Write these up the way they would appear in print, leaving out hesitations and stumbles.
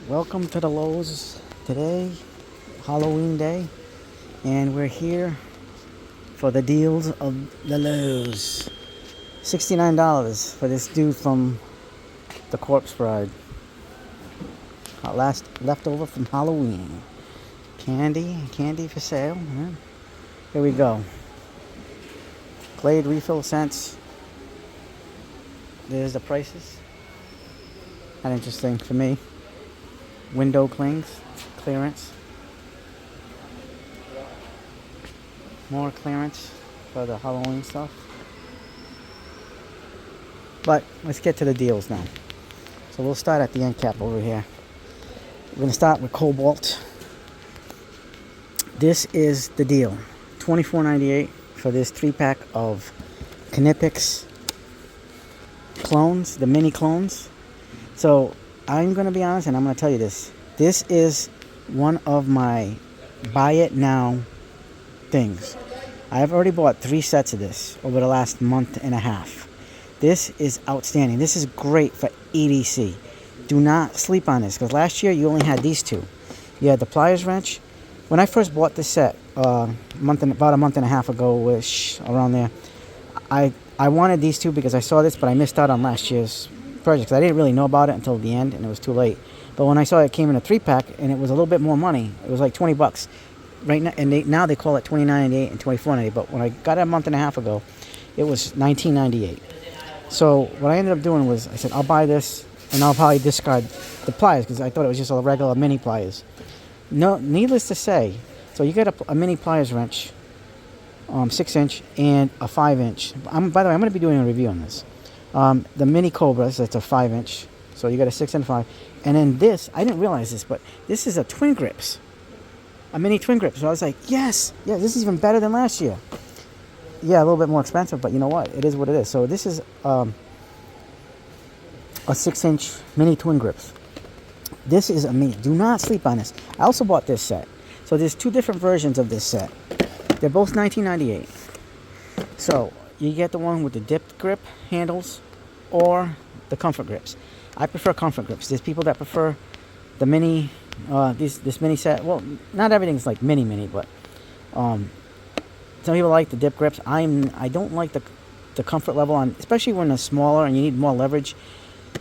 Welcome to the Lowe's today, Halloween day, and we're here for the deals of the Lowe's. $69 for this dude from the Corpse Bride. Last leftover from Halloween. Candy for sale. Yeah. Here we go. Glade refill scents. There's the prices. Kind of interesting for me. Window clearance. More clearance for the Halloween stuff. But let's get to the deals now. So we'll start at the end cap over here. We're going to start with Cobalt. This is the deal. $24.98 for this 3-pack of Knipix clones, the mini clones. So I'm going to be honest and I'm going to tell you this. This is one of my buy it now things. I've already bought 3 sets of this over the last month and a half. This is outstanding. This is great for EDC. Do not sleep on this because last year you only had these two. You had the pliers wrench. When I first bought this set about a month and a half ago, around there, I wanted these two because I saw this, but I missed out on last year's purchase. I didn't really know about it until the end, and it was too late. But when I saw it came in a 3-pack, and it was a little bit more money, it was like $20 right now, and now they call it $29.98 and $24.98. But when I got it a month and a half ago, it was $19.98. So what I ended up doing was I said I'll buy this, and I'll probably discard the pliers because I thought it was just a regular mini pliers. No, needless to say, so you get a mini pliers wrench, 6-inch and a 5-inch. By the way, I'm going to be doing a review on this. The mini Cobras, that's a 5-inch. So you got a 6 and 5. And then this, I didn't realize this, but this is a twin grips. A mini twin grip. So I was like, yes, this is even better than last year. Yeah, a little bit more expensive, but you know what? It is what it is. So this is a 6-inch mini twin grips. This is amazing. Do not sleep on this. I also bought this set. So there's 2 different versions of this set. They're both $19.98. So you get the one with the dipped grip handles or the comfort grips. I prefer comfort grips. There's people that prefer the mini, this mini set. Well, not everything's like mini, but some people like the dip grips. I don't like the comfort level on, especially when they're smaller and you need more leverage.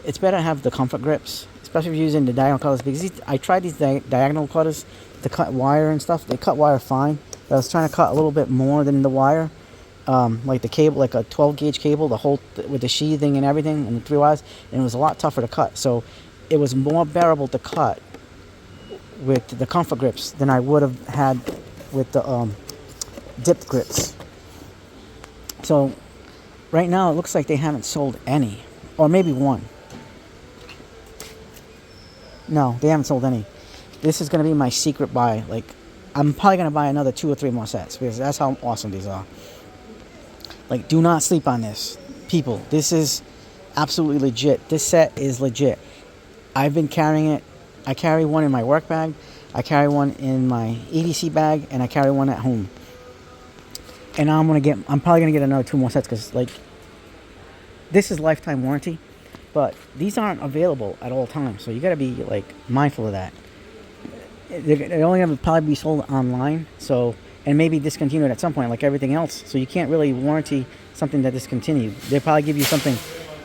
It's better to have the comfort grips, especially if you're using the diagonal cutters. Because I tried these diagonal cutters to cut wire and stuff. They cut wire fine. But I was trying to cut a little bit more than the wire. Like the cable, like a 12-gauge cable, the whole with the sheathing and everything, and the 3 wires, and it was a lot tougher to cut. So it was more bearable to cut with the comfort grips than I would have had with the dipped grips. So right now it looks like they haven't sold any, or maybe one. No, they haven't sold any. This is going to be my secret buy. Like, I'm probably going to buy another 2 or 3 more sets because that's how awesome these are. Like, do not sleep on this. People, this is absolutely legit. This set is legit. I've been carrying it. I carry one in my work bag. I carry one in my EDC bag. And I carry one at home. And I'm probably going to get another 2 more sets because, like, this is lifetime warranty. But these aren't available at all times. So you got to be, like, mindful of that. They're only going to probably be sold online. So... and maybe discontinued at some point, like everything else. So you can't really warranty something that discontinued. They'll probably give you something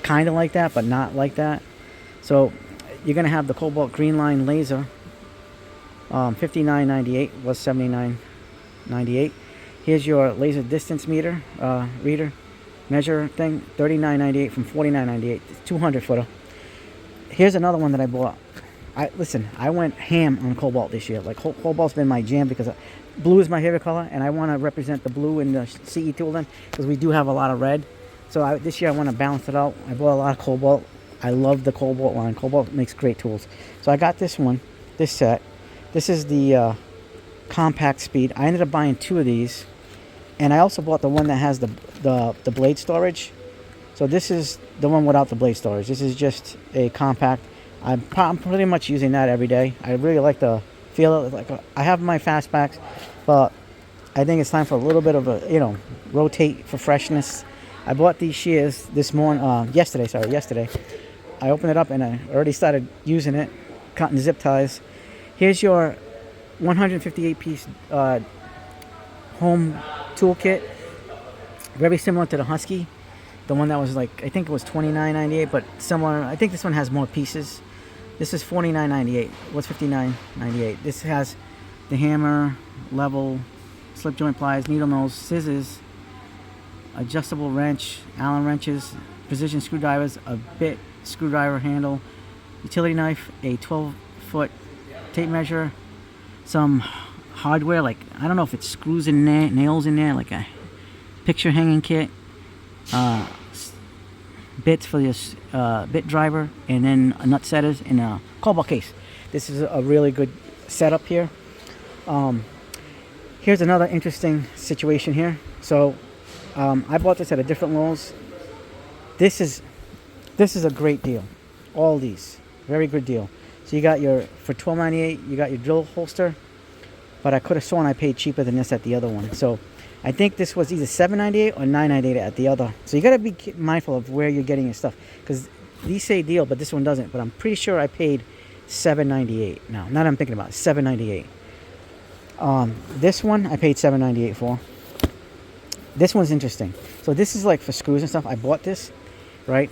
kind of like that, but not like that. So you're going to have the Cobalt Green Line laser, $59.98, was $79.98. Here's your laser distance meter, measure thing, $39.98 from $49.98, 200 footer. Here's another one that I bought. I went ham on Cobalt this year. Like, Cobalt's been my jam because blue is my favorite color, and I want to represent the blue in the CE tooling because we do have a lot of red. So this year I want to balance it out. I bought a lot of Cobalt. I love the Cobalt line. Cobalt makes great tools. So I got this one, this set. This is the compact speed. I ended up buying 2 of these, and I also bought the one that has the blade storage. So this is the one without the blade storage. This is just a compact. I'm pretty much using that every day. I really like the feel of it. Like, I have my fast packs, but I think it's time for a little bit of a, rotate for freshness. I bought these shears yesterday. I opened it up and I already started using it. cotton zip ties. Here's your 158 piece home toolkit. Very similar to the Husky. The one that was like, I think it was $29.98, but similar. I think this one has more pieces. This is $49.98. What's $59.98? This has the hammer, level, slip joint pliers, needle nose, scissors, adjustable wrench, Allen wrenches, precision screwdrivers, a bit screwdriver handle, utility knife, a 12-foot tape measure, some hardware, like, I don't know if it's screws in there, nails in there, like a picture hanging kit, bits for this bit driver, and then nut setters in a cobalt case. This is a really good setup here. Here's another interesting situation here. So I bought this at a different Lowe's. This is a great deal. All these, very good deal. So you got your, for $12.98, you got your drill holster, but I could have sworn I paid cheaper than this at the other one. So I think this was either $7.98 or $9.98 at the other. So you got to be mindful of where you're getting your stuff, because these say deal, but this one doesn't. But I'm pretty sure I paid $7.98. Now that I'm thinking about it, $7.98. This one I paid $7.98 for. This one's interesting. So this is like for screws and stuff. I bought this, right?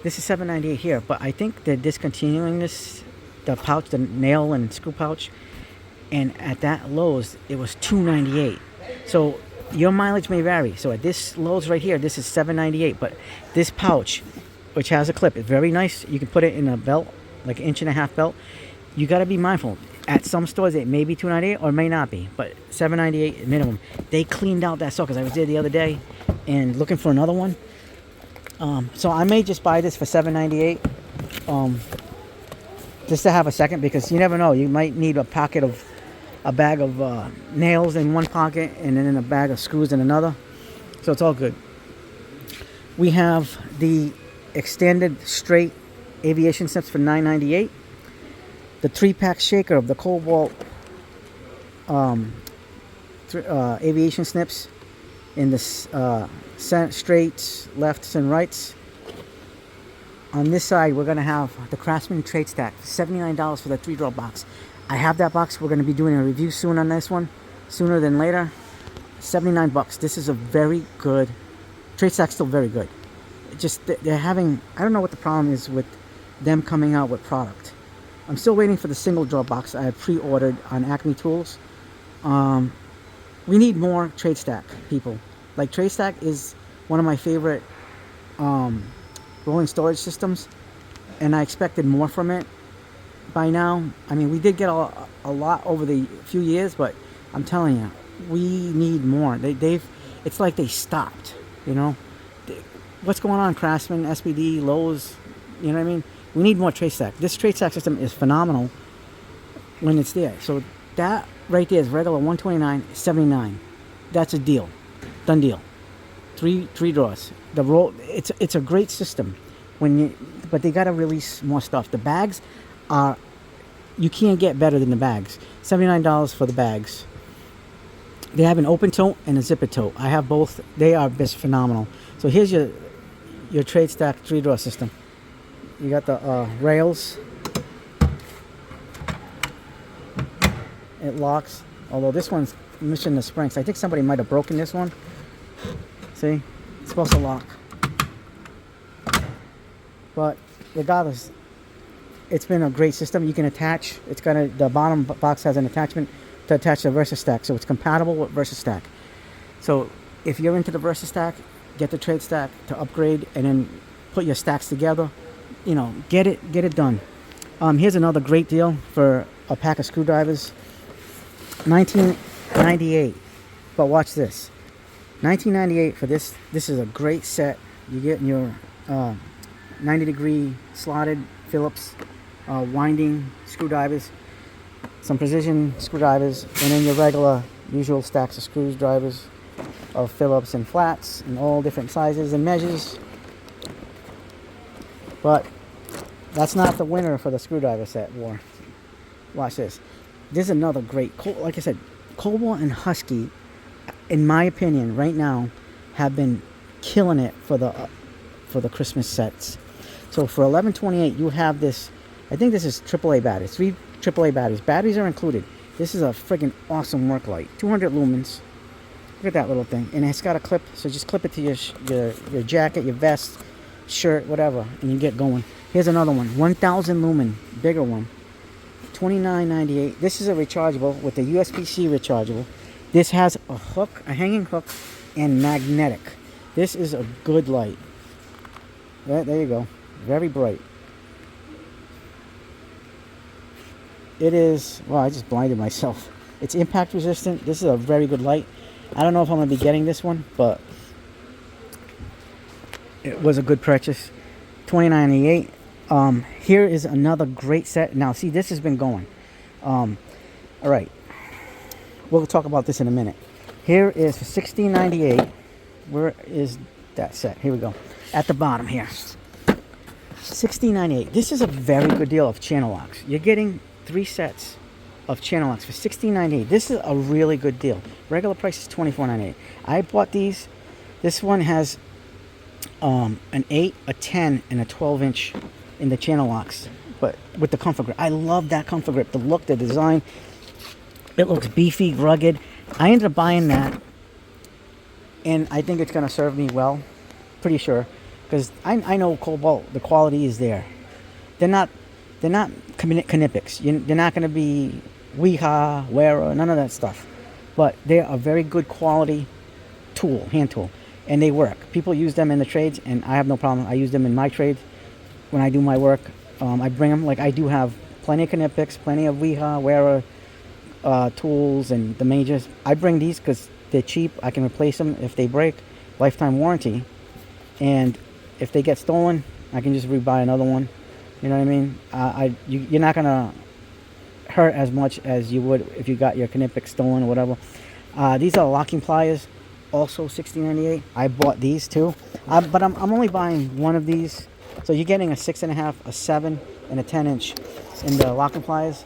This is $7.98 here, but I think they're discontinuing this, the pouch, the nail and screw pouch. And at that Lowe's, it was $2.98. So your mileage may vary. So at this Lowe's right here, this is $7.98. But this pouch, which has a clip, is very nice. You can put it in a belt, like an 1.5-inch belt. You got to be mindful. At some stores, it may be $2.98 or may not be, but $7.98 minimum. They cleaned out that store because I was there the other day and looking for another one. So I may just buy this for $7.98, just to have a second, because you never know. You might need a bag of nails in one pocket and then a bag of screws in another. So it's all good. We have the extended straight aviation snips for $9.98. The 3-pack shaker of the Cobalt aviation snips in the straights, lefts, and rights. On this side, we're going to have the Craftsman trade stack, $79 for the 3-drawer box. I have that box. We're going to be doing a review soon on this one, sooner than later. $79. This is a very good trade stack. Still very good. Just they're having, I don't know what the problem is with them coming out with product. I'm still waiting for the single drawer box I have pre-ordered on Acme Tools. We need more trade stack, people. Like, trade stack is one of my favorite rolling storage systems, and I expected more from it by now. I mean, we did get a lot over the few years, but I'm telling you, we need more. It's like they stopped, you know. What's going on, Craftsman, SPD, Lowe's, you know what I mean? We need more trade stack. This trade stack system is phenomenal when it's there. So that right there is regular $129, $79. That's a deal. Done deal. Three drawers. The roll. It's a great system. But they gotta release more stuff. The bags are, you can't get better than the bags. $79 for the bags. They have an open tote and a zipper tote. I have both. They are just phenomenal. So here's your trade stack 3-drawer system. You got the rails. It locks. Although this one's missing the springs. I think somebody might have broken this one. See? It's supposed to lock. But regardless, it's been a great system. You can attach. The bottom box has an attachment to attach the VersaStack. So it's compatible with VersaStack. So if you're into the VersaStack, get the trade stack to upgrade and then put your stacks together. You know, get it done. Here's another great deal for a pack of screwdrivers. $19.98. But watch this. $19.98 for this. This is a great set. You get your 90-degree slotted Phillips winding screwdrivers, some precision screwdrivers, and then your regular usual stacks of screwdrivers of Phillips and flats in all different sizes and measures. But that's not the winner for the screwdriver set war. Watch this. This is another great, like I said, Cobalt and Husky, in my opinion, right now, have been killing it for the Christmas sets. So for $11.28, you have this I think this is AAA batteries. 3 AAA batteries. Batteries are included. This is a friggin' awesome work light. 200 lumens. Look at that little thing. And it's got a clip, so just clip it to your jacket, your vest, shirt, whatever, and you get going. Here's another one. 1000 lumen. Bigger one. $29.98. This is a rechargeable with a USB-C rechargeable. This has a hook, a hanging hook, and magnetic. This is a good light. There you go. Very bright. It is, well, I just blinded myself. It's impact resistant. This is a very good light. I don't know if I'm going to be getting this one, but it was a good purchase. $29.98. Here is another great set. Now, see, this has been going. All right. We'll talk about this in a minute. Here is for $16.98. Where is that set? Here we go. At the bottom here. $16.98. This is a very good deal of channel locks. You're getting 3 sets of channel locks for $16.98. This is a really good deal. Regular price is $24.98. I bought these. This one has an 8, a 10, and a 12-inch in the channel locks, but with the comfort grip. I love that comfort grip. The look, the design. It looks beefy, rugged. I ended up buying that, and I think it's going to serve me well. Pretty sure, because I know Cobalt. The quality is there. They're not Knipex. They're not going to be Wiha, Wera, none of that stuff. But they're a very good quality tool, hand tool, and they work. People use them in the trades, and I have no problem. I use them in my trade when I do my work. I bring them. Like, I do have plenty of Knipex, plenty of Wiha, Wera tools, and the majors. I bring these because they're cheap. I can replace them if they break. Lifetime warranty, and if they get stolen, I can just rebuy another one. You know what I mean? You're not gonna hurt as much as you would if you got your Knipex stolen or whatever. These are locking pliers, also $16.98. I bought these too, but I'm only buying one of these. So you're getting a 6.5, a 7, and a 10-inch in the locking pliers.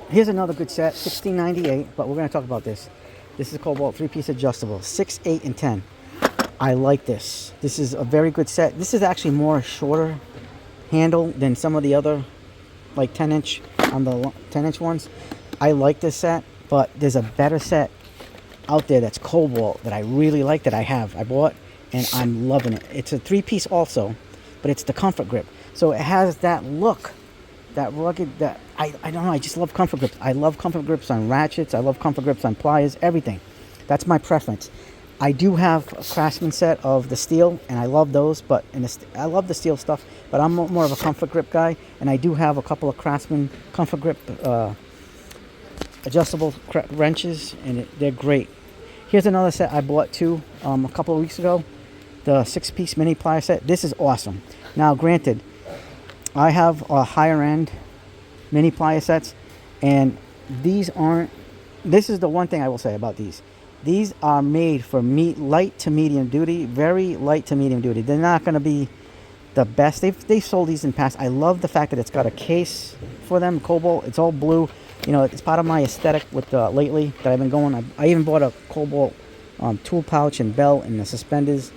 Here's another good set, $16.98. But we're gonna talk about this. This is a Cobalt 3-piece adjustable, 6, 8, and 10. I like this. This is a very good set. This is actually more shorter handle than some of the other, like 10-inch on the 10-inch ones. I like this set, but there's a better set out there that's Cobalt that I really like, that I bought, and I'm loving it. It's a 3-piece also, but it's the comfort grip. So it has that look, that rugged, that I don't know, I just love comfort grips. I love comfort grips on ratchets. I love comfort grips on pliers, everything. That's my preference. I do have a Craftsman set of the steel, and I love those, but I love the steel stuff, but I'm more of a comfort grip guy, and I do have a couple of Craftsman comfort grip adjustable wrenches, and they're great. Here's another set I bought too a couple of weeks ago, the 6-piece mini plier set. This is awesome. Now, granted, I have a higher end mini plier sets, and these aren't. This is the one thing I will say about these. These are made for light to medium duty, very light to medium duty. They're not going to be the best. They've sold these in the past. I love the fact that it's got a case for them, Cobalt. It's all blue. You know, it's part of my aesthetic with lately that I've been going. I even bought a Cobalt tool pouch and belt and the suspenders,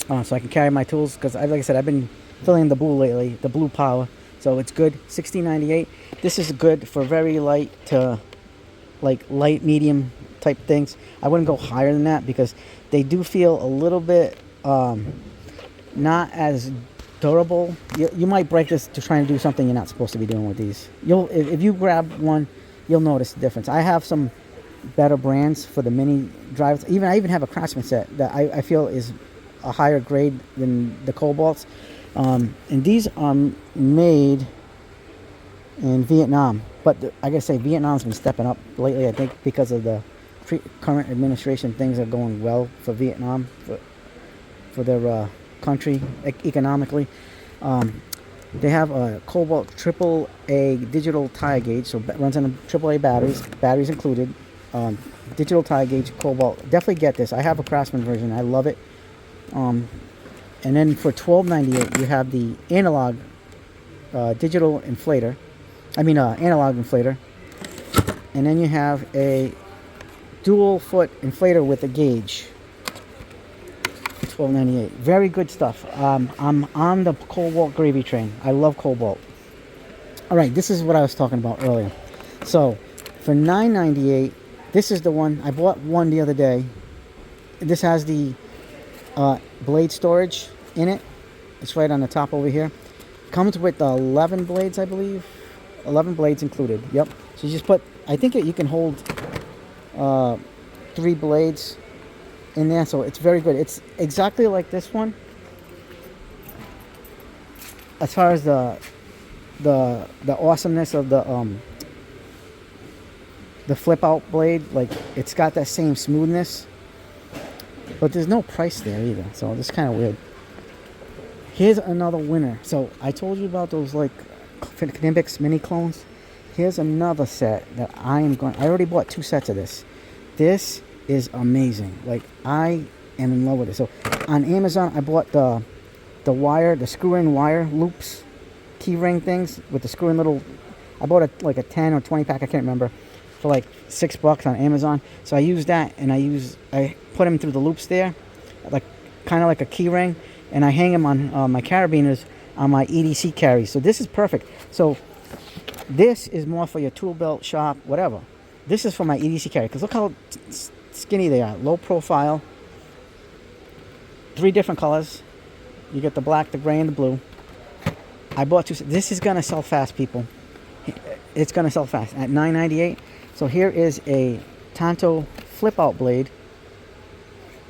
so I can carry my tools. Because, like I said, I've been filling the blue lately, the blue power. So it's good. $16.98. This is good for very light to light medium type things. I wouldn't go higher than that because they do feel a little bit not as durable. You might break this to try and do something you're not supposed to be doing with these. If you grab one, you'll notice the difference. I have some better brands for the mini drivers. I even have a Craftsman set that I feel is a higher grade than the Cobalts. And these are made in Vietnam. But I gotta say, Vietnam's been stepping up lately, I think, because of the current administration. Things are going well for Vietnam, for their country economically. They have a Cobalt AAA digital tire gauge, so it runs on AAA batteries included. Digital tire gauge Cobalt. Definitely get this. I have a Craftsman version. I love it. And then for $12.98, you have the analog digital inflator. Analog inflator. And then you have a dual foot inflator with a gauge. $12.98. Very good stuff. I'm on the Cobalt gravy train. I love Cobalt. All right, this is what I was talking about earlier. So for $9.98, this is the one. I bought one the other day. This has the blade storage in it. It's right on the top over here. Comes with 11 blades, I believe. 11 blades included. Yep. So you just put, I think you can hold 3 blades in there. So it's very good. It's exactly like this one. As far as the awesomeness of the flip out blade, like it's got that same smoothness. But there's no price there either. So it's kind of weird. Here's another winner. So I told you about those like Knibbix mini clones. Here's another set that I already bought 2 sets of this. This is amazing. Like I am in love with it. So on Amazon I bought the wire, the screw-in wire loops, key ring things with the screw-in little. I bought like a 10 or 20 pack, I can't remember, for like $6 on Amazon. So I used that and I put them through the loops there, like kind of like a key ring. And I hang them on my carabiners on my EDC carries. So this is perfect. So this is more for your tool belt shop, whatever. This is for my EDC carry. Because look how skinny they are. Low profile. 3 different colors. You get the black, the gray, and the blue. I bought 2. This is going to sell fast, people. It's going to sell fast. At $9.98. So here is a Tonto flip out blade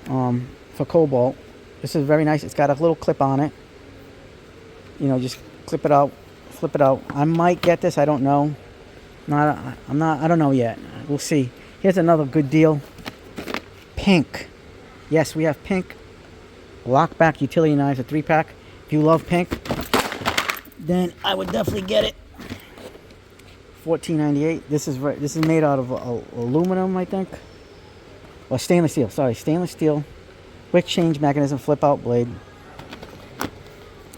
for Cobalt. This is very nice. It's got a little clip on it. You know, just clip it out, flip it out. I might get this. I don't know. I don't know yet. We'll see. Here's another good deal. Pink. Yes, we have pink lockback utility knives, a 3-pack. If you love pink, then I would definitely get it. $14.98. This is made out of aluminum, I think. Or stainless steel. Sorry, stainless steel. Quick change mechanism, flip out blade.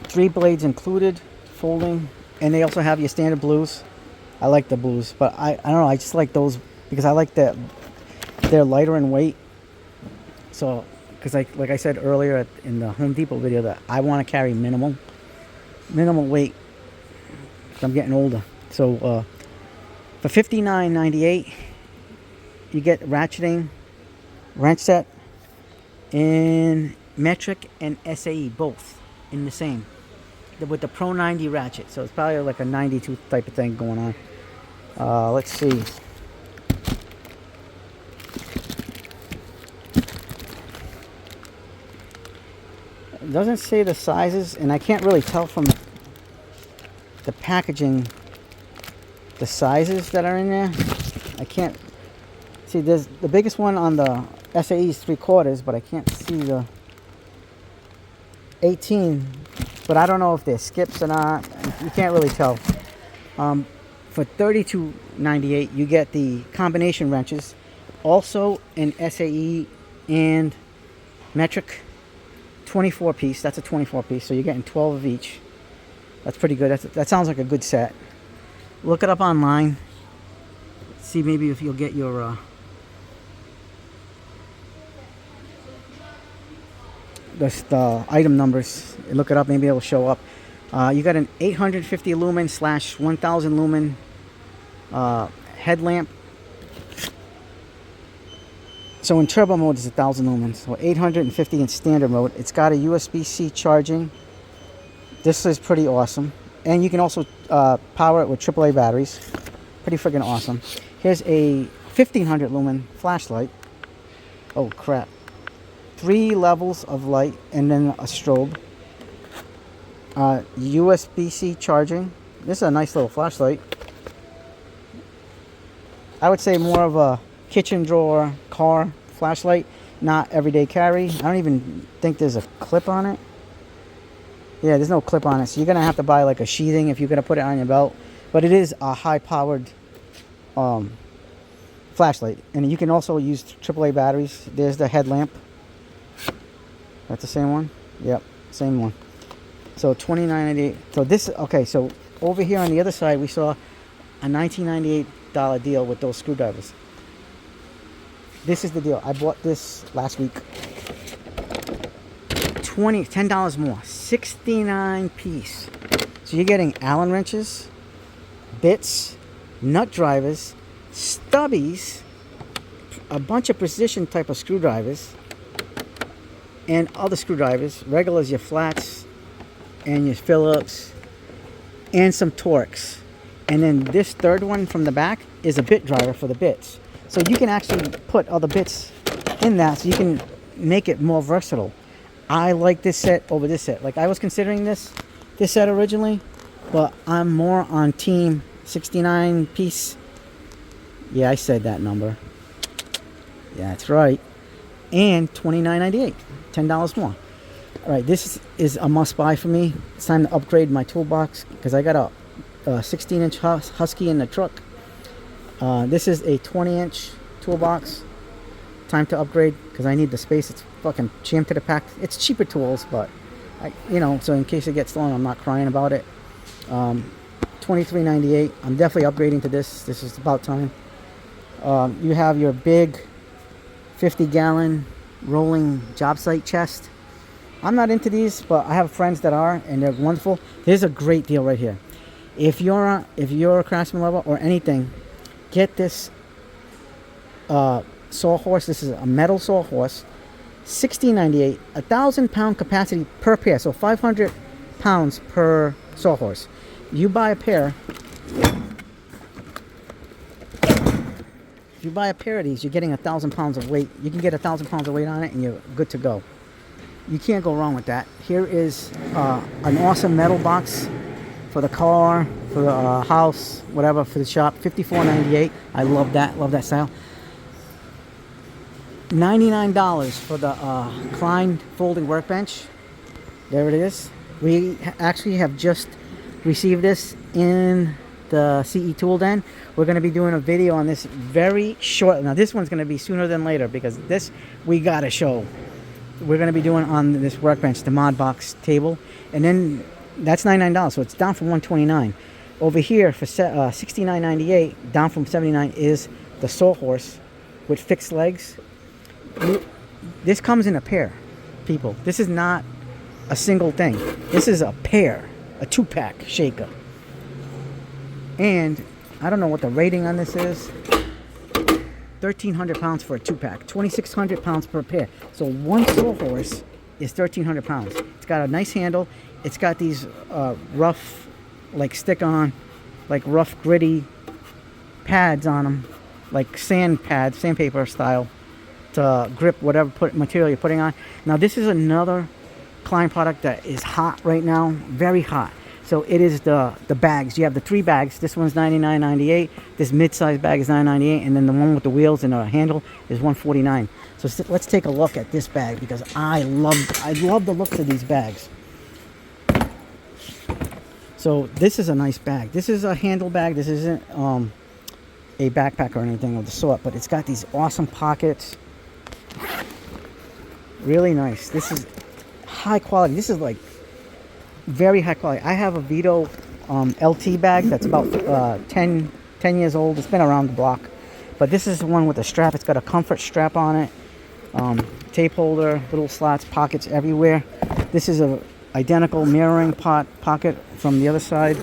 3 blades included, folding, and they also have your standard blues. I like the blues, but I don't know, I just like those because I like that they're lighter in weight. So, because like I said earlier in the Home Depot video, that I want to carry minimal weight. I'm getting older. So for $59.98, you get ratcheting wrench set in metric and SAE, both in the same, with the Pro 90 ratchet. So it's probably like a 92 type of thing going on. Let's see. It doesn't say the sizes, and I can't really tell from the packaging the sizes that are in there. I can't see. There's the biggest one on the SAE is 3/4, but I can't see the 18. But I don't know if they're skips or not. You can't really tell. For $32.98, you get the combination wrenches, also in SAE and metric. 24 piece. That's a 24 piece. So you're getting 12 of each. That's pretty good. That sounds like a good set. Look it up online. See maybe if you'll get your the item numbers. Look it up. Maybe it'll show up. You got an 850 lumen / 1000 lumen headlamp. So in turbo mode it's 1000 lumens. So 850 in standard mode. It's got a USB-C charging. This is pretty awesome. And you can also power it with AAA batteries. Pretty freaking awesome. Here's a 1500 lumen flashlight. Oh crap. 3 levels of light and then a strobe. USB-C charging. This is a nice little flashlight. I would say more of a kitchen drawer car flashlight, not everyday carry. I don't even think there's a clip on it. Yeah, there's no clip on it, so you're gonna have to buy like a sheathing if you're gonna put it on your belt. But it is a high-powered flashlight, and you can also use AAA batteries. There's the headlamp. That's the same one. Yep, same one. So $29.98. So this, okay. So over here on the other side, we saw a $19.98 deal with those screwdrivers. This is the deal. I bought this last week. $10 more. 69 piece. So you're getting Allen wrenches, bits, nut drivers, stubbies, a bunch of precision type of screwdrivers, and other screwdrivers, regulars, your flats, and your Phillips, and some Torx. And then this third one from the back is a bit driver for the bits. So you can actually put other bits in that, so you can make it more versatile. I like this set over this set. Like, I was considering this set originally, but I'm more on team 69 piece. Yeah, I said that number. Yeah, that's right. And $29.98, $10 more. All right, this is a must buy for me. It's time to upgrade my toolbox because I got a 16-inch Husky in the truck. This is a 20-inch toolbox. Time to upgrade because I need the space. It's fucking jammed to the pack. It's cheaper tools, but so in case it gets long, I'm not crying about it. $23.98. I'm definitely upgrading to this. This is about time. You have your big 50-gallon rolling job site chest. I'm not into these, but I have friends that are, and they're wonderful. There's a great deal right here. If you're a Craftsman lover or anything, get this sawhorse. This is a metal sawhorse. $16.98. 1,000-pound capacity per pair, so 500 pounds per sawhorse. You buy a pair. If you buy a pair of these, you're getting 1,000 pounds of weight. You can get 1,000 pounds of weight on it, and you're good to go. You can't go wrong with that. Here is an awesome metal box for the car, for the house, whatever, for the shop. $54.98. I love that. Love that style. $99 for the Klein folding workbench. There it is. We actually have just received this in the CE Tool Den. We're going to be doing a video on this very short. Now this one's going to be sooner than later because this we got to show. We're going to be doing on this workbench the mod box table, and then that's $99, so it's down from $129. Over here for $69.98, down from $79, is the sawhorse with fixed legs. This comes in a pair, people. This is not a single thing. This is a pair, a 2-pack shaker. And I don't know what the rating on this is. 1,300 pounds for a 2-pack. 2,600 pounds per pair. So one sawhorse is 1,300 pounds. It's got a nice handle. It's got these rough, like stick-on, like rough, gritty pads on them, like sand pads, sandpaper style, to grip whatever material you're putting on. Now this is another Klein product that is hot right now, very hot. So it is the bags. You have the 3 bags. This one's $99.98. This mid-size bag is $9.98, and then the one with the wheels and the handle is $149. So let's take a look at this bag because I love the looks of these bags. So this is a nice bag. This is a handle bag. This isn't a backpack or anything of the sort, but it's got these awesome pockets. Really nice. This is high quality. This is like very high quality. I have a Vito LT bag that's about 10 years old. It's been around the block, but this is the one with a strap. It's got a comfort strap on it, tape holder, little slots, pockets everywhere. This is a identical mirroring pocket from the other side.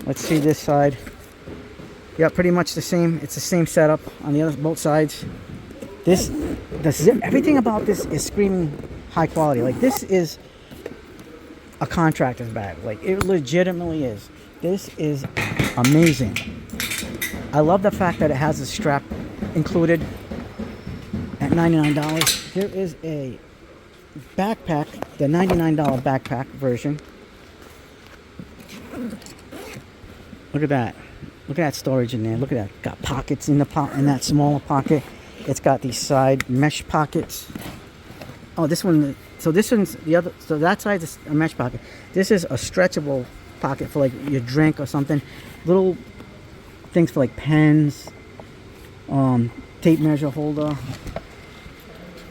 Let's see this side. Yeah, pretty much the same. It's the same setup on the other both sides. Everything about this is screaming high quality. Like, this is a contractor's bag. Like, it legitimately is. This is amazing. I love the fact that it has a strap included at $99. There is a backpack, the $99 backpack version. Look at that. Look at that storage in there. Look at that. Got pockets in that smaller pocket. It's got these side mesh pockets. Oh, this one. So this one's the other. So that side is a mesh pocket. This is a stretchable pocket for like your drink or something. Little things for like pens. Tape measure holder.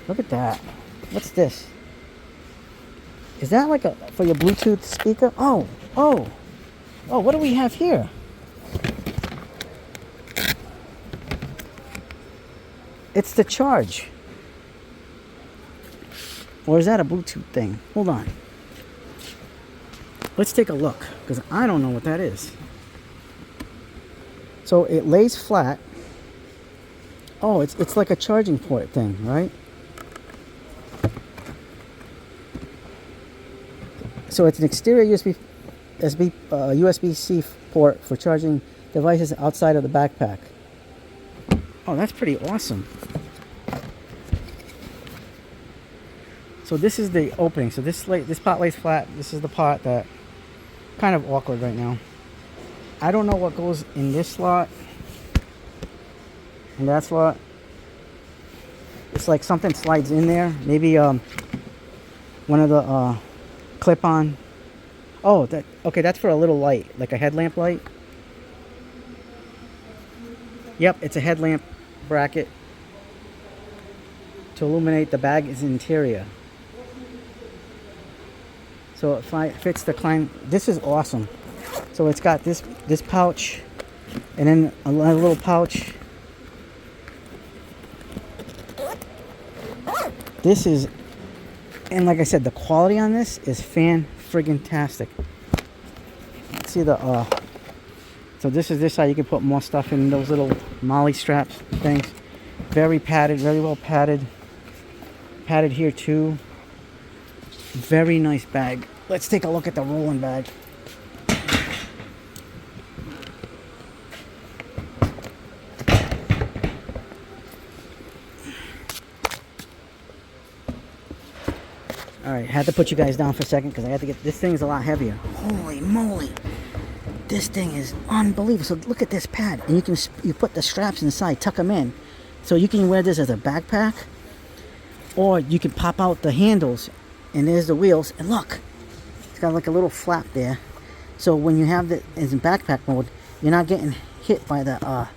Look at that. What's this? Is that like for your Bluetooth speaker? Oh. What do we have here? It's the charge. Or is that a Bluetooth thing? Hold on. Let's take a look, because I don't know what that is. So it lays flat. Oh, it's like a charging port thing, right? So it's an exterior USB-C port for charging devices outside of the backpack. Oh, that's pretty awesome. So this is the opening. So this pot lays flat. This is the pot that kind of awkward right now. I don't know what goes in this slot and that slot. It's like something slides in there. Maybe one of the clip-on. Oh, okay. That's for a little light, like a headlamp light. Yep, it's a headlamp bracket to illuminate the bag's interior. So it fits the Klein. This is awesome. So it's got this pouch, and then a little pouch. This is, and like I said, the quality on this is fan-friggin-tastic. Let's see the so this is how you can put more stuff in those little molly straps things. Very padded, very well padded. Padded here too. Very nice bag. Let's take a look at the rolling bag. Alright, had to put you guys down for a second because I had to get, this thing is a lot heavier. Holy moly. This thing is unbelievable. So look at this pad. And you put the straps inside, tuck them in. So you can wear this as a backpack. Or you can pop out the handles. And there's the wheels. And look. It's got like a little flap there. So when you have it in backpack mode, you're not getting hit by the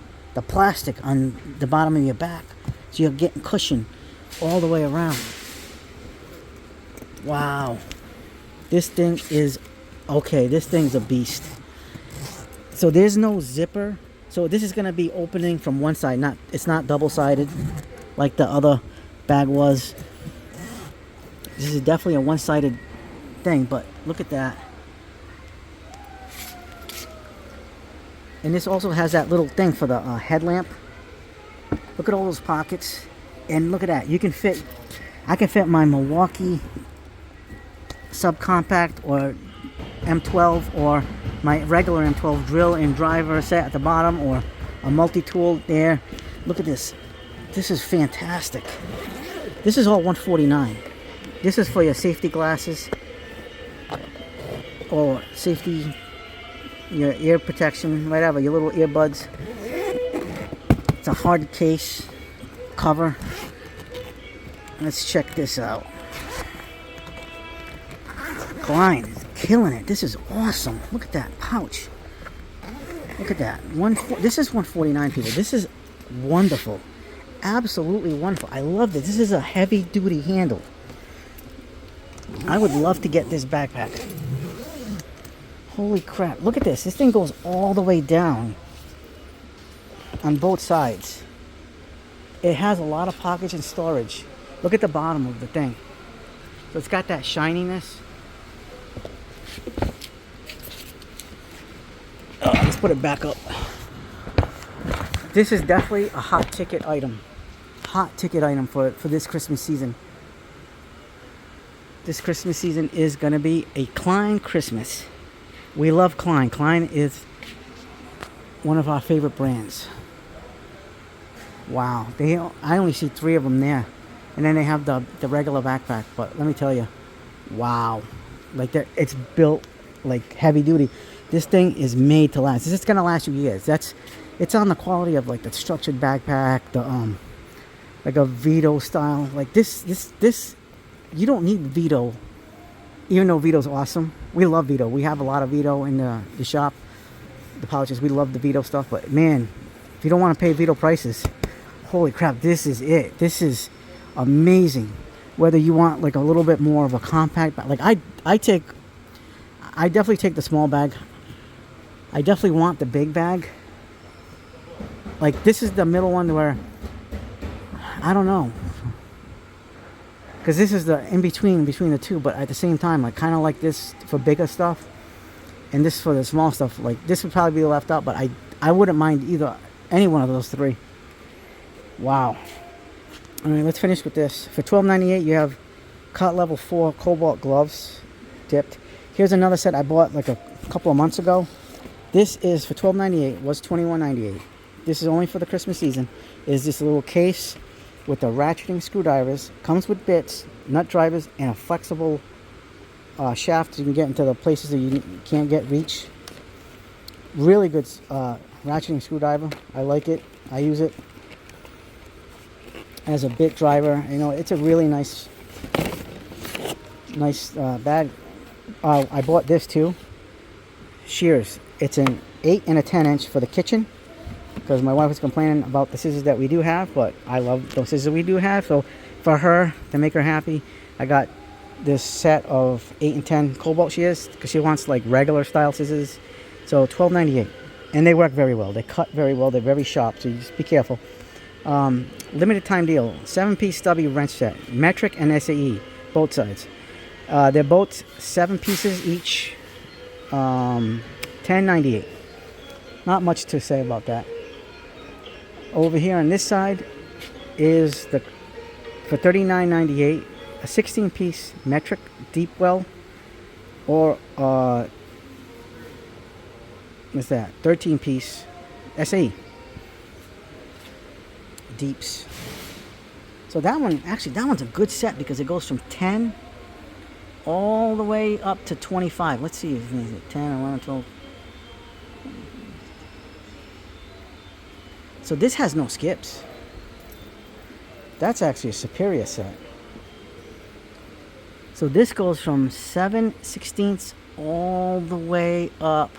plastic on the bottom of your back. So you're getting cushion all the way around. Wow. This thing is okay. This thing's a beast. So there's no zipper. So this is going to be opening from one side. It's not double-sided like the other bag was. This is definitely a one-sided thing, but look at that. And this also has that little thing for the headlamp. Look at all those pockets. And look at that. I can fit my Milwaukee subcompact or M12 or my regular M12 drill and driver set at the bottom, or a multi-tool there. Look at this. This is fantastic. This is all $149. This is for your safety glasses or safety, your ear protection, whatever, your little earbuds. It's a hard case cover. Let's check this out. Klein is killing it. This is awesome. Look at that pouch. Look at that. This is $149, people. This is wonderful. Absolutely wonderful. I love this. This is a heavy duty handle. I would love to get this backpack. Holy crap. Look at this. This thing goes all the way down on both sides. It has a lot of pockets and storage. Look at the bottom of the thing. So it's got that shininess. Let's put it back up. This is definitely a hot ticket item. Hot ticket item for this Christmas season. This Christmas season is going to be a Klein Christmas. We love Klein. Klein is one of our favorite brands. Wow. I only see 3 of them there. And then they have the regular backpack. But let me tell you, wow. Like it's built like heavy duty. This thing is made to last. This is going to last you years. It's on the quality of like the structured backpack, the like a Vito style. Like this you don't need Vito. Even though Vito's awesome. We love Vito. We have a lot of Vito in the shop. The pouches, we love the Vito stuff, but man, if you don't want to pay Vito prices, holy crap, this is it. This is amazing. Whether you want like a little bit more of a compact bag, like I definitely take the small bag. I definitely want the big bag. Like this is the middle one where I don't know. because this is the in between the two, but at the same time, I kind of like this for bigger stuff, and this for the small stuff. Like this would probably be left out, but I wouldn't mind either, any one of those three. Wow. All right, let's finish with this. For $12.98, you have cut level 4 cobalt gloves, dipped. Here's another set I bought like a couple of months ago. This is for $12.98, was $21.98. This is only for the Christmas season. Is this little case with the ratcheting screwdrivers, comes with bits, nut drivers, and a flexible shaft so you can get into the places that you can't get reach. Really good ratcheting screwdriver. I like it. I use it as a bit driver. You know, it's a really nice bag. I bought this too. Shears. It's an 8 and a 10 inch for the kitchen, because my wife was complaining about the scissors that we do have, but I love those scissors we do have. So for her, to make her happy, I got this set of 8 and 10 cobalt shears, because she wants like regular style scissors. So $12.98, and they work very well. They cut very well. They're very sharp, so you just be careful. Limited time deal, 7-piece stubby wrench set, metric and SAE, both sides. They're both 7 pieces each, $10.98. Not much to say about that. Over here on this side is for $39.98, a 16-piece metric deep well, or what's that? 13-piece SAE deeps. So that one's a good set, because it goes from 10 all the way up to 25. Let's see, is it 10, 11, 12? So this has no skips. That's actually a superior set. So this goes from 7/16 all the way up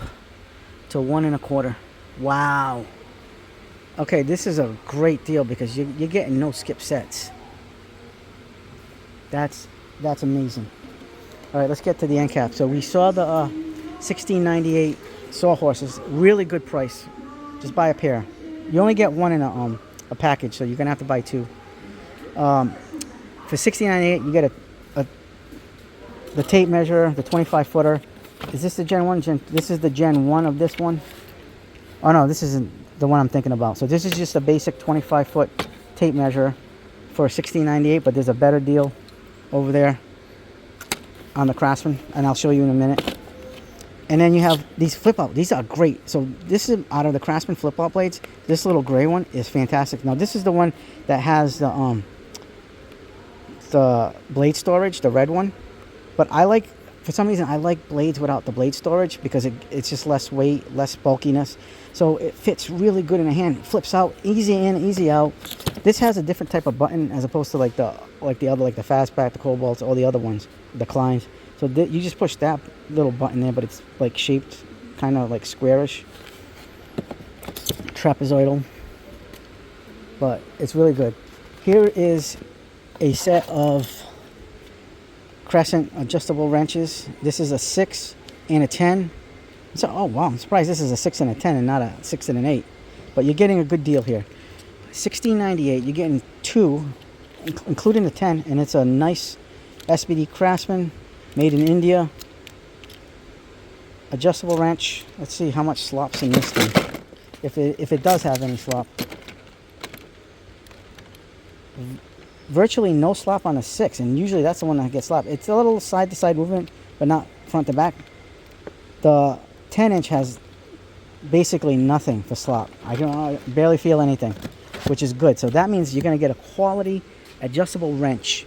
to 1 1/4. Wow. Okay, this is a great deal, because you're getting no skip sets. That's amazing. All right, let's get to the end cap. So we saw the $16.98 sawhorses. Really good price. Just buy a pair. You only get one in a package, so you're gonna have to buy 2. For $16.98, you get the tape measure, the 25-footer. Is this the Gen 1? This is the Gen 1 of this one. Oh no, this isn't the one I'm thinking about. So this is just a basic 25-foot tape measure for $16.98, but there's a better deal over there on the Craftsman, and I'll show you in a minute. And then you have these flip out. These are great. So this is out of the Craftsman flip out blades. This little gray one is fantastic. Now this is the one that has the blade storage, the red one. But for some reason, I like blades without the blade storage, because it's just less weight, less bulkiness. So it fits really good in the hand. It flips out, easy in, easy out. This has a different type of button as opposed to like the other, like the Fastback, the Cobalts, all the other ones, the Kleins. So you just push that little button there, but it's like shaped kind of like squarish, trapezoidal. But it's really good. Here is a set of Crescent adjustable wrenches. This is a 6 and a 10. So, oh wow, I'm surprised this is a 6 and a 10 and not a 6 and an 8. But you're getting a good deal here. $16.98. You're getting 2, including the 10, and it's a nice SBD Craftsman, made in India. Adjustable wrench. Let's see how much slop's in this thing, if it does have any slop. Virtually no slop on the 6, and usually that's the one that gets slop. It's a little side to side movement, but not front to back. The 10-inch has basically nothing for slop. I can barely feel anything, which is good. So that means you're going to get a quality adjustable wrench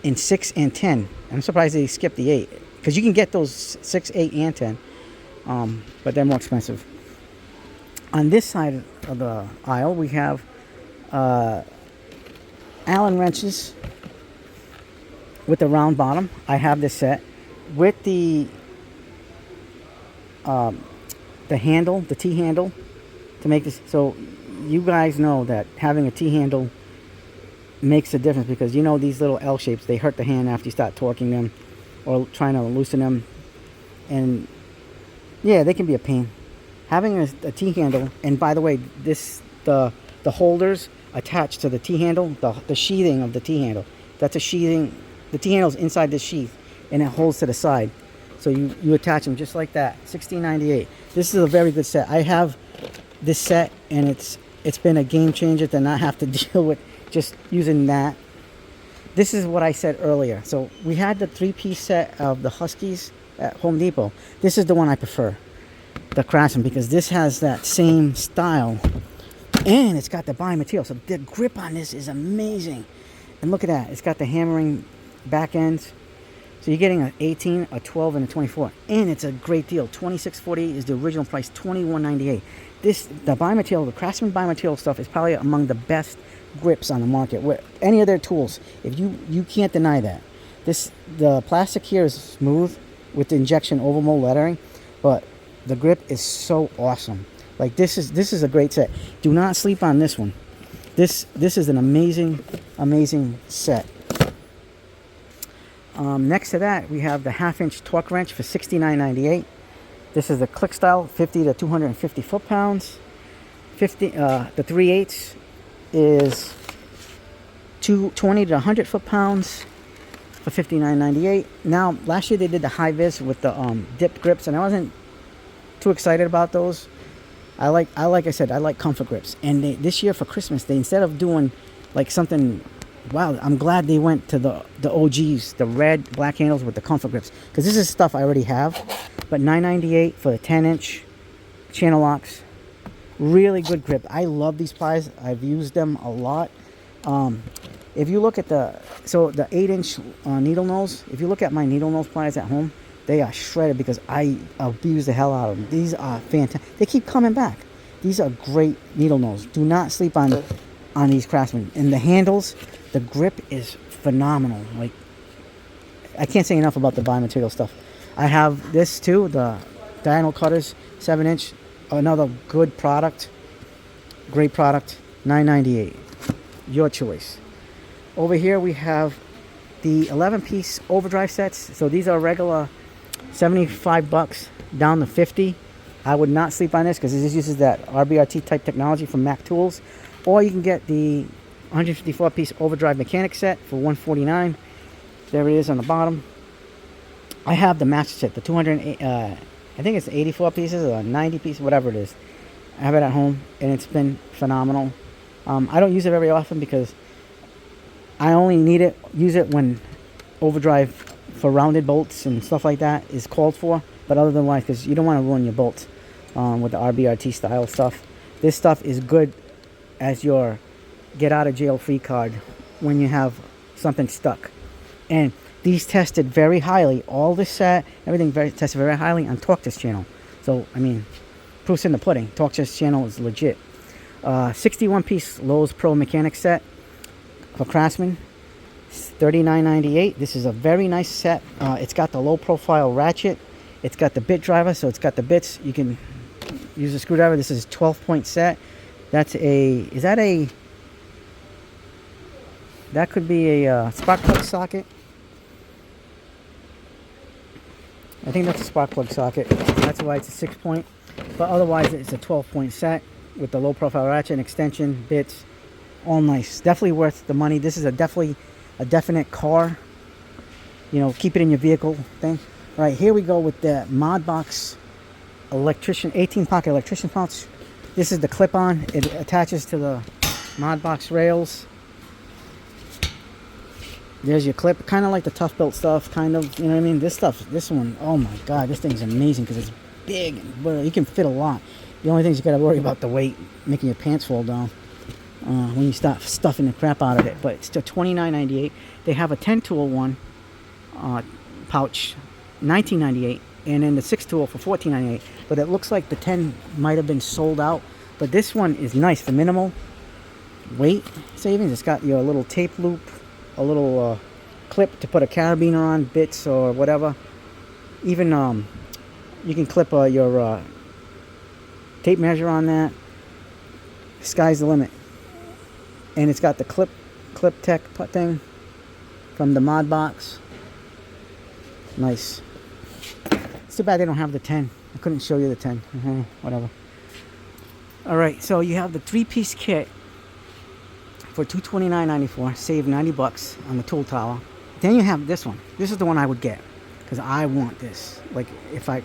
in 6 and 10. I'm surprised they skipped the 8, because you can get those 6, 8, and 10, but they're more expensive. On this side of the aisle, we have Allen wrenches with the round bottom. I have this set with the handle, the T-handle, to make this. So you guys know that having a T-handle makes a difference, because you know these little L shapes, they hurt the hand after you start torquing them or trying to loosen them, and yeah, they can be a pain. Having a T-handle, and by the way, the holders attached to the T-handle, the sheathing of the T-handle, that's a sheathing the T-handle's inside this sheath, and it holds to the side. So you attach them just like that. $16.98. This is a very good set. I have this set, and it's been a game changer to not have to deal with just using that. This is what I said earlier. So we had the 3-piece set of the Huskies at Home Depot. This is the one I prefer, the Craftsman, because this has that same style, and it's got the biomaterial. So the grip on this is amazing. And look at that. It's got the hammering back ends. So you're getting an 18, a 12, and a 24. And it's a great deal. $26.48 is the original price, $21.98. The biomaterial, the Craftsman biomaterial stuff is probably among the best grips on the market. Where any of their tools, if you can't deny that. The plastic here is smooth with the injection oval mold lettering, but the grip is so awesome. Like this is a great set. Do not sleep on this one. This is an amazing set. Next to that, we have the 1/2-inch torque wrench for $69.98. This is the click style, 50 to 250 foot-pounds. The 3/8 is 20 to 100 foot-pounds for $59.98. Now, last year they did the high vis with the dipped grips, and I wasn't too excited about those. Like I said, I like comfort grips. And this year for Christmas, they, instead of doing like something wild, I'm glad they went to the OGs, the red black handles with the comfort grips, because this is stuff I already have. But $9.98 for the 10-inch channel locks. Really good grip. I love these pliers. I've used them a lot. If you look at the 8-inch needle nose, if you look at my needle nose pliers at home, they are shredded because I abuse the hell out of them. These are fantastic. They keep coming back. These are great needle nose. Do not sleep on these Craftsman. And the handles, the grip is phenomenal. Like, I can't say enough about the biomaterial stuff. I have this too, the diagonal cutters, 7-inch. Another good product. Great product. $9.98. Your choice. Over here we have the 11-piece overdrive sets. So these are regular $75 down to $50. I would not sleep on this because this uses that RBRT type technology from Mac Tools. Or you can get the 154-piece overdrive mechanic set for $149. There it is on the bottom. I have the master set, the 208. I think it's 84 pieces or 90 pieces, whatever it is. I have it at home, and it's been phenomenal. I don't use it very often because I only use it when overdrive for rounded bolts and stuff like that is called for. But other than that, because you don't want to ruin your bolts with the RBRT style stuff. This stuff is good as your get out of jail free card when you have something stuck. And these tested very highly. All this set, everything tested very highly on Torque Test channel. So, I mean, proof's in the pudding. Torque Test channel is legit. 61-piece Lowe's Pro Mechanic set for Craftsman. $39.98. This is a very nice set. It's got the low profile ratchet. It's got the bit driver, so it's got the bits. You can use a screwdriver. This is a 12-point set. That could be a spark plug socket. I think that's a spark plug socket. That's why it's a 6-point. But otherwise, it's a 12-point set with the low profile ratchet and extension, bits. All nice. Definitely worth the money. This is definitely a definite car. You know, keep it in your vehicle thing. All right, here we go with the Modbox electrician 18-pocket electrician pouch. This is the clip-on. It attaches to the Modbox rails. There's your clip, kind of like the Tough Belt stuff, kind of, you know what I mean? This one, oh my God, this thing's amazing because it's big. You can fit a lot. The only thing is you got to worry about the weight, making your pants fall down when you start stuffing the crap out of it. But it's still $29.98. They have a 10-tool one pouch, $19.98, and then the 6-tool for $14.98. But it looks like the 10 might have been sold out. But this one is nice for minimal weight savings. It's got your little tape loop, a little clip to put a carabiner on, bits or whatever. Even you can clip your tape measure on that. Sky's the limit. And it's got the clip tech thing from the Modbox. Nice. It's too bad they don't have the 10. I couldn't show you the 10. Whatever. Alright, so you have the 3-piece kit for $229.94. Save $90 on the tool tower. I Then you have this one. This is the one I would get because I want this. Like if I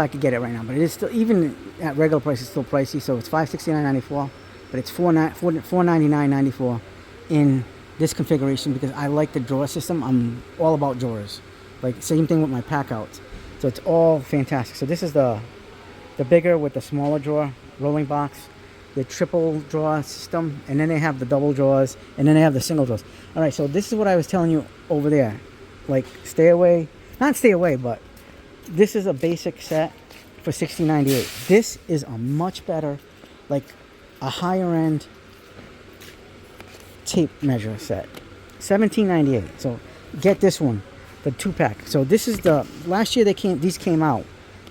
could get it right now, but it is still, even at regular price, it's still pricey. So it's $569.94, but it's $499.94 in this configuration because I like the drawer system. I'm all about drawers. Like same thing with my pack outs. So it's all fantastic. So this is the bigger with the smaller drawer rolling box, the triple drawer system, and then they have the double drawers, and then they have the single drawers. All right, so this is what I was telling you over there. Like stay away, not stay away, but this is a basic set for $16.98. This is a much better, like a higher end tape measure set, $17.98. So get this one, the 2-pack. So this is the last year these came out,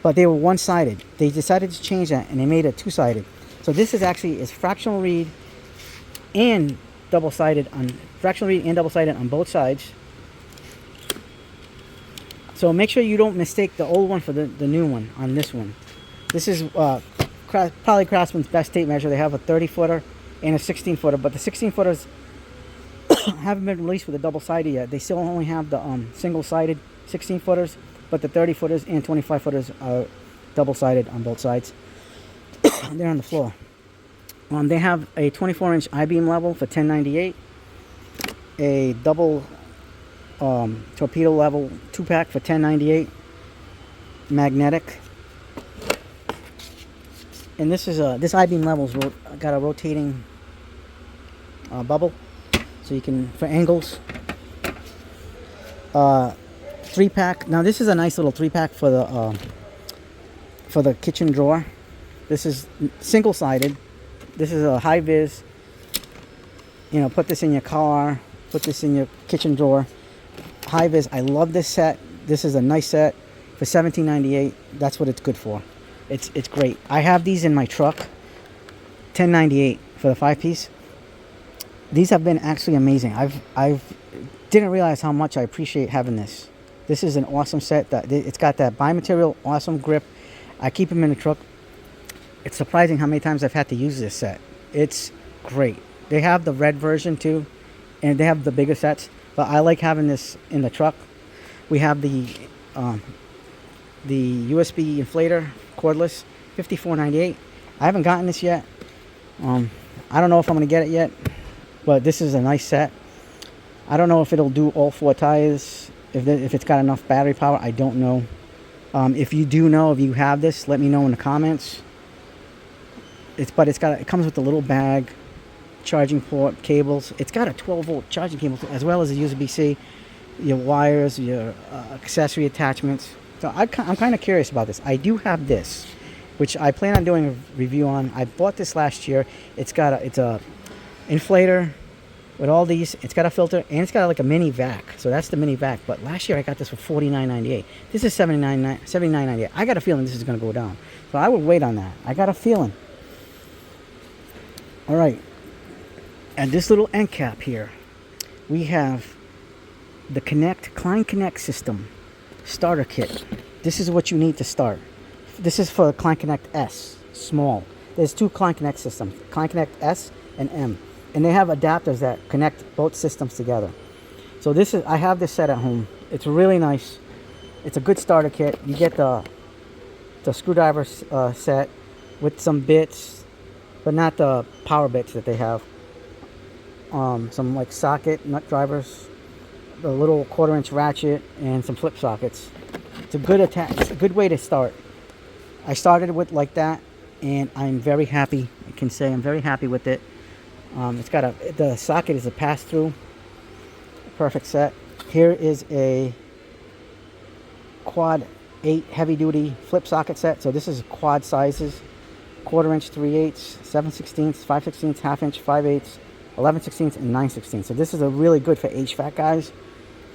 but they were one-sided. They decided to change that and they made it 2-sided. So this is actually fractional read and double-sided on both sides. So make sure you don't mistake the old one for the new one on this one. This is probably Craftsman's best tape measure. They have a 30-footer and a 16-footer, but the 16-footers haven't been released with a double-sided yet. They still only have the single-sided 16-footers, but the 30-footers and 25-footers are double-sided on both sides. They're on the floor. They have a 24-inch I-beam level for $10.98, a double torpedo level 2-pack for $10.98, magnetic, and this is this I-beam level's got a rotating bubble, so you can for angles. 3-pack. Now this is a nice little 3-pack for the kitchen drawer. This is single-sided. This is a high vis. You know, put this in your car. Put this in your kitchen drawer. High vis. I love this set. This is a nice set for $17.98. That's what it's good for. It's great. I have these in my truck. $10.98 for the 5-piece. These have been actually amazing. I've didn't realize how much I appreciate having this. This is an awesome set. It's got that bi-material awesome grip. I keep them in the truck. It's surprising how many times I've had to use this set. It's great. They have the red version too, and they have the bigger sets, but I like having this in the truck. We have the USB inflator cordless, $54.98. I haven't gotten this yet. I don't know if I'm going to get it yet, but this is a nice set. I don't know if it'll do all 4 tires, if it's got enough battery power. I don't know. If you do know, if you have this, let me know in the comments. It comes with a little bag, charging port, cables. It's got a 12-volt charging cable as well as a USB-C, your wires, your accessory attachments. So I'm kind of curious about this. I do have this, which I plan on doing a review on. I bought this last year. It's a inflator with all these. It's got a filter and it's got like a mini vac. So that's the mini vac. But last year I got this for $49.98. This is $79.98. I got a feeling this is going to go down. So I would wait on that. I got a feeling. All right. And this little end cap here, we have the Klein Connect system starter kit. This is what you need to start. This is for the Klein Connect S, small. There's 2 Klein Connect systems, Klein Connect S and M. And they have adapters that connect both systems together. So I have this set at home. It's really nice. It's a good starter kit. You get the screwdriver set with some bits, but not the power bits that they have. Some like socket nut drivers, the little 1/4-inch ratchet, and some flip sockets. It's a good way to start. I started with like that, and I'm very happy. I can say I'm very happy with it. It's got the socket is a pass-through. Perfect set. Here is a quad 8 heavy-duty flip socket set. So this is quad sizes: 1/4-inch, 3/8, 7/16, 5/16, 1/2-inch, 5/8, 11/16, and 9/16. So this is a really good for HVAC guys.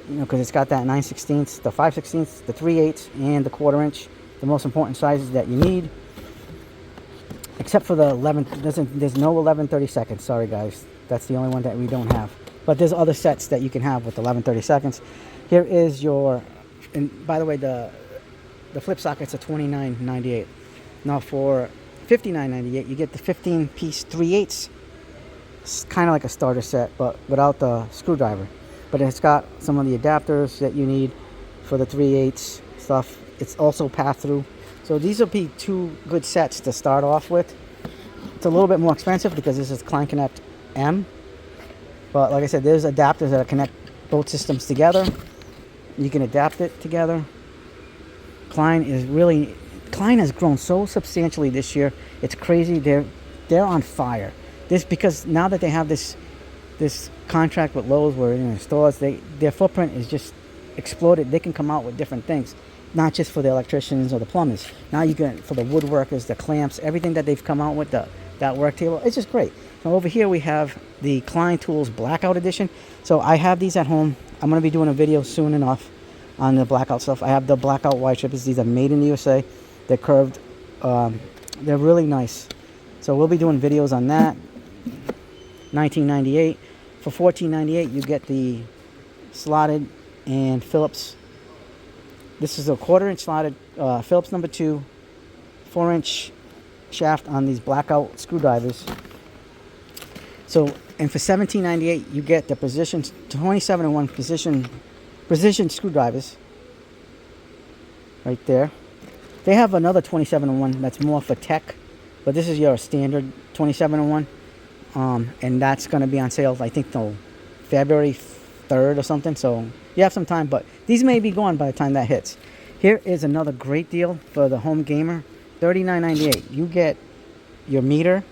You know, because it's got that 9/16, the 5/16, the 3/8, and the 1/4-inch. The most important sizes that you need. Except for the 11, there's no 11/32. Sorry guys, that's the only one that we don't have. But there's other sets that you can have with 11/32. Here is your, and by the way, the flip sockets are $29.98. Now for $59.98, you get the 15-piece 3/8. It's kind of like a starter set, but without the screwdriver. but it's got some of the adapters that you need for the 3/8 stuff. It's also pass through. So these will be two good sets to start off with. It's a little bit more expensive because this is Klein Connect M. But like I said, there's adapters that connect both systems together. You can adapt it together. Klein has grown so substantially this year. It's crazy. They're on fire. This because now that they have this contract with Lowe's where in the stores, their footprint is just exploded. They can come out with different things, not just for the electricians or the plumbers. Now you can for the woodworkers, the clamps, everything that they've come out with, that work table. It's just great. So over here we have the Klein Tools Blackout Edition. So I have these at home. I'm going to be doing a video soon enough on the blackout stuff. I have the blackout wide strippers. These are made in the USA. They're curved. They're really nice. So we'll be doing videos on that. $19.98. For $14.98 you get the slotted and Phillips. This is a 1/4-inch slotted Phillips number 2, 4-inch shaft on these blackout screwdrivers. So, and for $17.98 you get the precision 27-in-1 precision screwdrivers right there. They have another 27-in-1 that's more for tech, but this is your standard 27-in-1, and that's going to be on sale I think till February 3rd or something, so you have some time, but these may be gone by the time that hits. Here is another great deal for the home gamer. $39.98. You get your meter,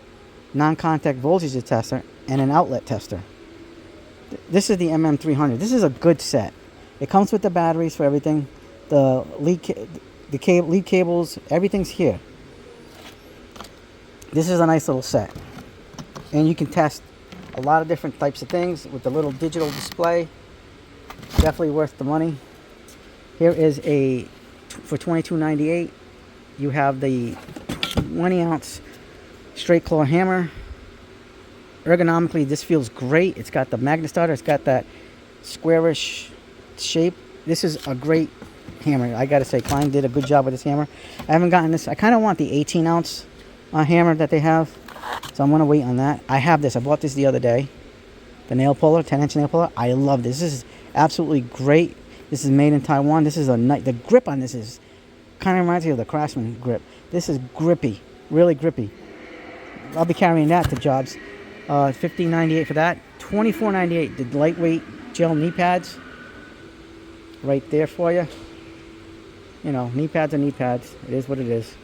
non-contact voltage tester, and an outlet tester. This is the MM300. This is a good set. It comes with the batteries for everything, the lead cables, everything's here. This is a nice little set, and you can test a lot of different types of things with the little digital display. Definitely worth the money. Here is for $22.98. You have the 20-ounce straight claw hammer. Ergonomically, this feels great. It's got the magnet starter. It's got that squarish shape. This is a great hammer. I gotta say, Klein did a good job with this hammer. I haven't gotten this. I kind of want the 18-ounce hammer that they have, so I'm gonna wait on that. I have this. I bought this the other day. The nail puller, 10-inch nail puller. I love this. This is absolutely great. This is made in Taiwan. This is the grip on this is kind of reminds me of the Craftsman grip. This is grippy, really grippy. I'll be carrying that to jobs. $15.98 for that. $24.98. The lightweight gel knee pads, right there for you. You know, knee pads are knee pads. It is what it is.